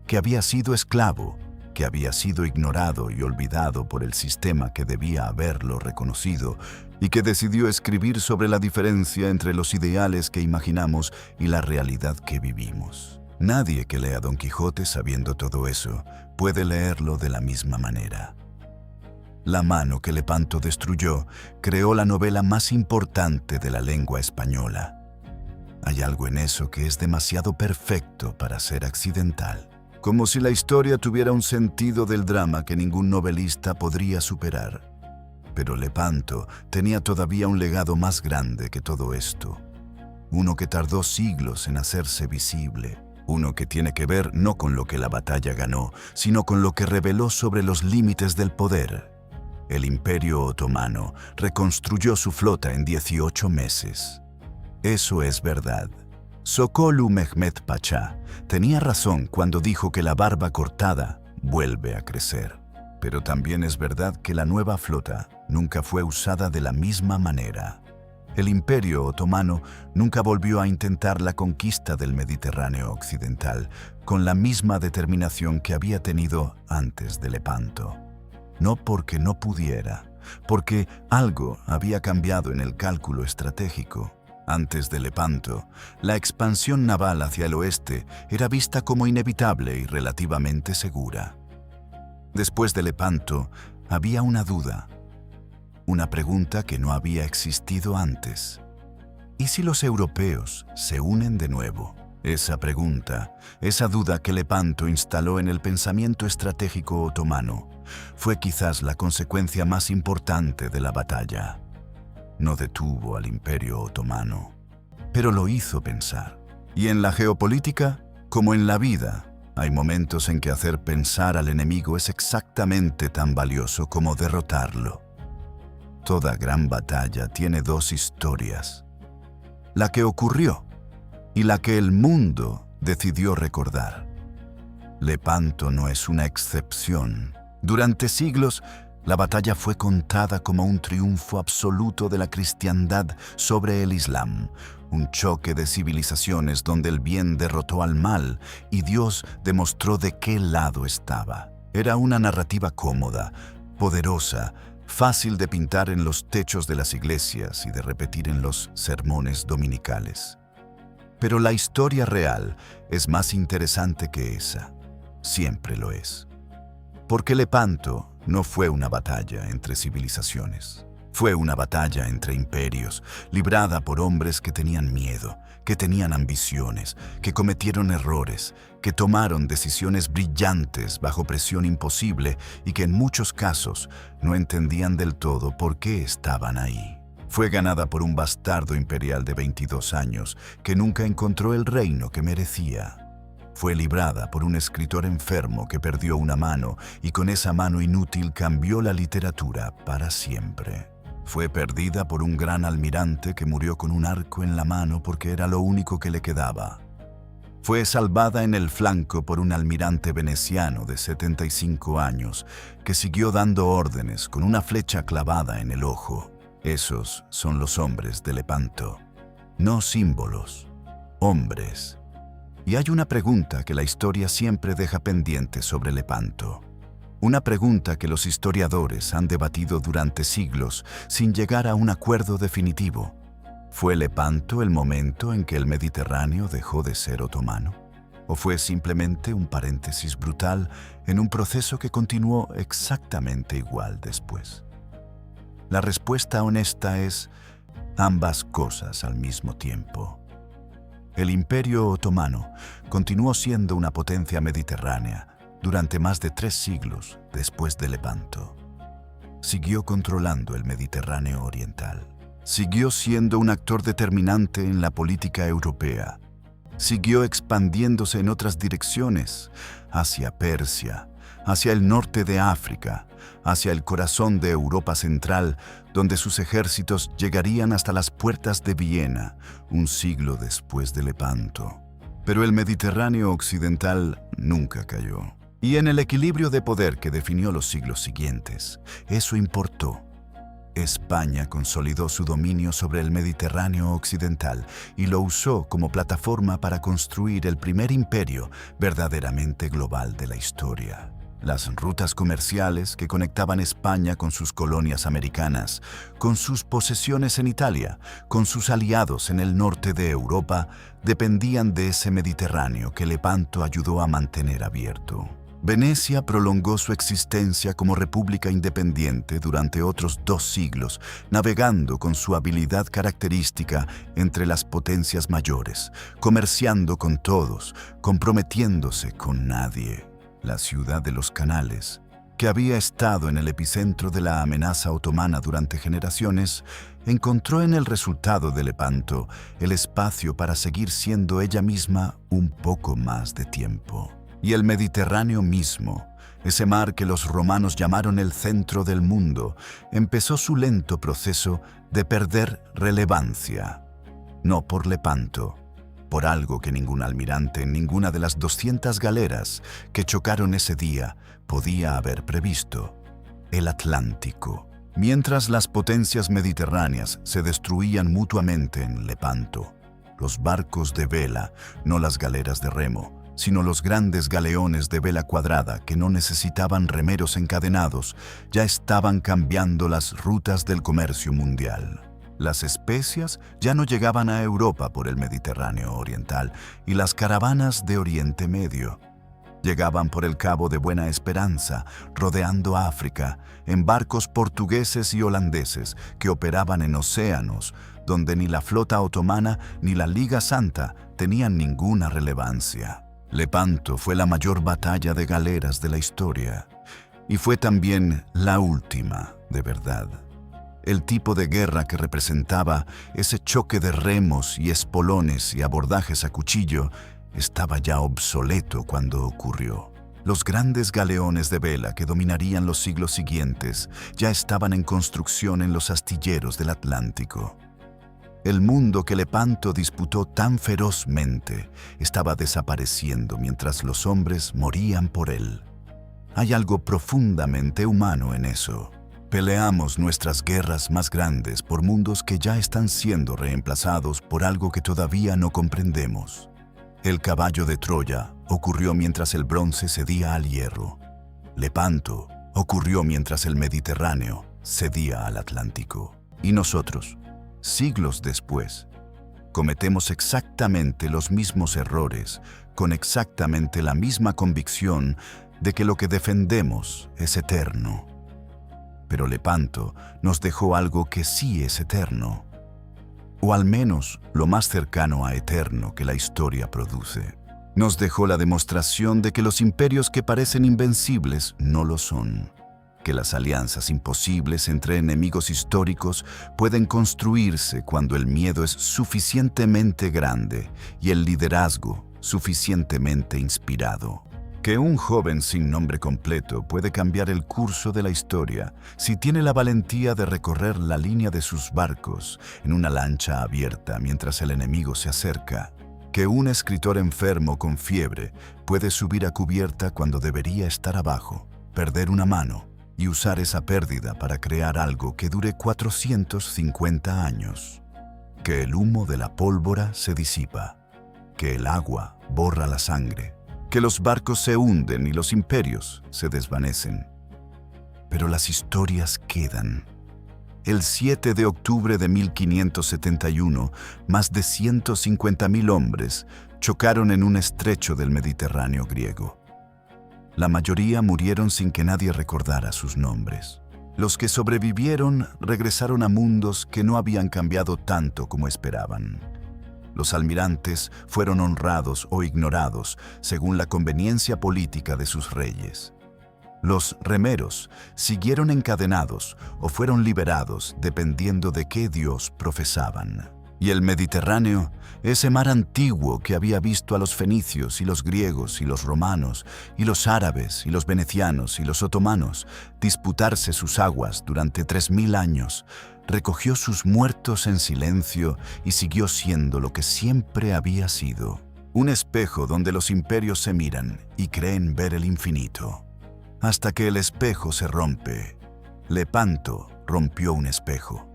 Speaker 1: que había sido esclavo, que había sido ignorado y olvidado por el sistema que debía haberlo reconocido y que decidió escribir sobre la diferencia entre los ideales que imaginamos y la realidad que vivimos. Nadie que lea Don Quijote sabiendo todo eso puede leerlo de la misma manera. La mano que Lepanto destruyó creó la novela más importante de la lengua española. Hay algo en eso que es demasiado perfecto para ser accidental. Como si la historia tuviera un sentido del drama que ningún novelista podría superar. Pero Lepanto tenía todavía un legado más grande que todo esto. Uno que tardó siglos en hacerse visible. Uno que tiene que ver no con lo que la batalla ganó, sino con lo que reveló sobre los límites del poder. El Imperio Otomano reconstruyó su flota en 18 meses. Eso es verdad. Sokollu Mehmet Pacha tenía razón cuando dijo que la barba cortada vuelve a crecer. Pero también es verdad que la nueva flota nunca fue usada de la misma manera. El Imperio Otomano nunca volvió a intentar la conquista del Mediterráneo occidental con la misma determinación que había tenido antes de Lepanto. No porque no pudiera, porque algo había cambiado en el cálculo estratégico. Antes de Lepanto, la expansión naval hacia el oeste era vista como inevitable y relativamente segura. Después de Lepanto, había una duda, una pregunta que no había existido antes. ¿Y si los europeos se unen de nuevo? Esa pregunta, esa duda que Lepanto instaló en el pensamiento estratégico otomano, fue quizás la consecuencia más importante de la batalla. No detuvo al Imperio Otomano, pero lo hizo pensar. Y en la geopolítica, como en la vida, hay momentos en que hacer pensar al enemigo es exactamente tan valioso como derrotarlo. Toda gran batalla tiene dos historias: la que ocurrió y la que el mundo decidió recordar. Lepanto no es una excepción. Durante siglos, la batalla fue contada como un triunfo absoluto de la cristiandad sobre el Islam, un choque de civilizaciones donde el bien derrotó al mal y Dios demostró de qué lado estaba. Era una narrativa cómoda, poderosa, fácil de pintar en los techos de las iglesias y de repetir en los sermones dominicales. Pero la historia real es más interesante que esa. Siempre lo es. Porque Lepanto no fue una batalla entre civilizaciones. Fue una batalla entre imperios, librada por hombres que tenían miedo, que tenían ambiciones, que cometieron errores, que tomaron decisiones brillantes bajo presión imposible y que en muchos casos no entendían del todo por qué estaban ahí. Fue ganada por un bastardo imperial de 22 años que nunca encontró el reino que merecía. Fue librada por un escritor enfermo que perdió una mano y con esa mano inútil cambió la literatura para siempre. Fue perdida por un gran almirante que murió con un arco en la mano porque era lo único que le quedaba. Fue salvada en el flanco por un almirante veneciano de 75 años que siguió dando órdenes con una flecha clavada en el ojo. Esos son los hombres de Lepanto, no símbolos, hombres. Y hay una pregunta que la historia siempre deja pendiente sobre Lepanto. Una pregunta que los historiadores han debatido durante siglos sin llegar a un acuerdo definitivo. ¿Fue Lepanto el momento en que el Mediterráneo dejó de ser otomano? ¿O fue simplemente un paréntesis brutal en un proceso que continuó exactamente igual después? La respuesta honesta es ambas cosas al mismo tiempo. El Imperio Otomano continuó siendo una potencia mediterránea durante más de 3 siglos después de Lepanto. Siguió controlando el Mediterráneo oriental. Siguió siendo un actor determinante en la política europea. Siguió expandiéndose en otras direcciones, hacia Persia, hacia el norte de África, hacia el corazón de Europa Central, donde sus ejércitos llegarían hasta las puertas de Viena, un siglo después de Lepanto. Pero el Mediterráneo occidental nunca cayó. Y en el equilibrio de poder que definió los siglos siguientes, eso importó. España consolidó su dominio sobre el Mediterráneo occidental y lo usó como plataforma para construir el primer imperio verdaderamente global de la historia. Las rutas comerciales que conectaban España con sus colonias americanas, con sus posesiones en Italia, con sus aliados en el norte de Europa, dependían de ese Mediterráneo que Lepanto ayudó a mantener abierto. Venecia prolongó su existencia como república independiente durante otros 2 siglos, navegando con su habilidad característica entre las potencias mayores, comerciando con todos, comprometiéndose con nadie. La ciudad de los canales, que había estado en el epicentro de la amenaza otomana durante generaciones, encontró en el resultado de Lepanto el espacio para seguir siendo ella misma un poco más de tiempo. Y el Mediterráneo mismo, ese mar que los romanos llamaron el centro del mundo, empezó su lento proceso de perder relevancia. No por Lepanto, por algo que ningún almirante en ninguna de las 200 galeras que chocaron ese día podía haber previsto: el Atlántico. Mientras las potencias mediterráneas se destruían mutuamente en Lepanto, los barcos de vela, no las galeras de remo, sino los grandes galeones de vela cuadrada que no necesitaban remeros encadenados, ya estaban cambiando las rutas del comercio mundial. Las especias ya no llegaban a Europa por el Mediterráneo oriental y las caravanas de Oriente Medio llegaban por el Cabo de Buena Esperanza, rodeando África, en barcos portugueses y holandeses que operaban en océanos donde ni la flota otomana ni la Liga Santa tenían ninguna relevancia. Lepanto fue la mayor batalla de galeras de la historia y fue también la última de verdad. El tipo de guerra que representaba ese choque de remos y espolones y abordajes a cuchillo estaba ya obsoleto cuando ocurrió. Los grandes galeones de vela que dominarían los siglos siguientes ya estaban en construcción en los astilleros del Atlántico. El mundo que Lepanto disputó tan ferozmente estaba desapareciendo mientras los hombres morían por él. Hay algo profundamente humano en eso. Peleamos nuestras guerras más grandes por mundos que ya están siendo reemplazados por algo que todavía no comprendemos. El caballo de Troya ocurrió mientras el bronce cedía al hierro. Lepanto ocurrió mientras el Mediterráneo cedía al Atlántico. Y nosotros, siglos después, cometemos exactamente los mismos errores, con exactamente la misma convicción de que lo que defendemos es eterno. Pero Lepanto nos dejó algo que sí es eterno, o al menos lo más cercano a eterno que la historia produce. Nos dejó la demostración de que los imperios que parecen invencibles no lo son, que las alianzas imposibles entre enemigos históricos pueden construirse cuando el miedo es suficientemente grande y el liderazgo suficientemente inspirado. Que un joven sin nombre completo puede cambiar el curso de la historia si tiene la valentía de recorrer la línea de sus barcos en una lancha abierta mientras el enemigo se acerca. Que un escritor enfermo con fiebre puede subir a cubierta cuando debería estar abajo, perder una mano y usar esa pérdida para crear algo que dure 450 años. Que el humo de la pólvora se disipa. Que el agua borra la sangre. Que los barcos se hunden y los imperios se desvanecen. Pero las historias quedan. El 7 de octubre de 1571, más de 150.000 hombres chocaron en un estrecho del Mediterráneo griego. La mayoría murieron sin que nadie recordara sus nombres. Los que sobrevivieron regresaron a mundos que no habían cambiado tanto como esperaban. Los almirantes fueron honrados o ignorados según la conveniencia política de sus reyes. Los remeros siguieron encadenados o fueron liberados dependiendo de qué dios profesaban. Y el Mediterráneo, ese mar antiguo que había visto a los fenicios y los griegos y los romanos y los árabes y los venecianos y los otomanos disputarse sus aguas durante 3000 años, recogió sus muertos en silencio y siguió siendo lo que siempre había sido: un espejo donde los imperios se miran y creen ver el infinito. Hasta que el espejo se rompe. Lepanto rompió un espejo.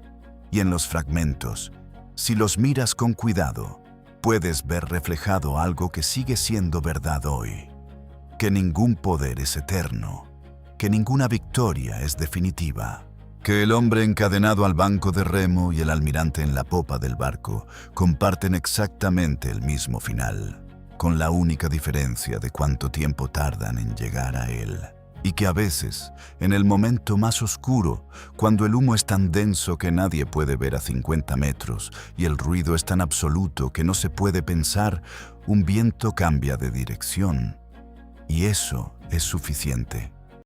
Speaker 1: Y en los fragmentos, si los miras con cuidado, puedes ver reflejado algo que sigue siendo verdad hoy: que ningún poder es eterno, que ninguna victoria es definitiva, que el hombre encadenado al banco de remo y el almirante en la popa del barco comparten exactamente el mismo final, con la única diferencia de cuánto tiempo tardan en llegar a él. Y que a veces, en el momento más oscuro, cuando el humo es tan denso que nadie puede ver a 50 metros y el ruido es tan absoluto que no se puede pensar, un viento cambia de dirección. Y eso es suficiente.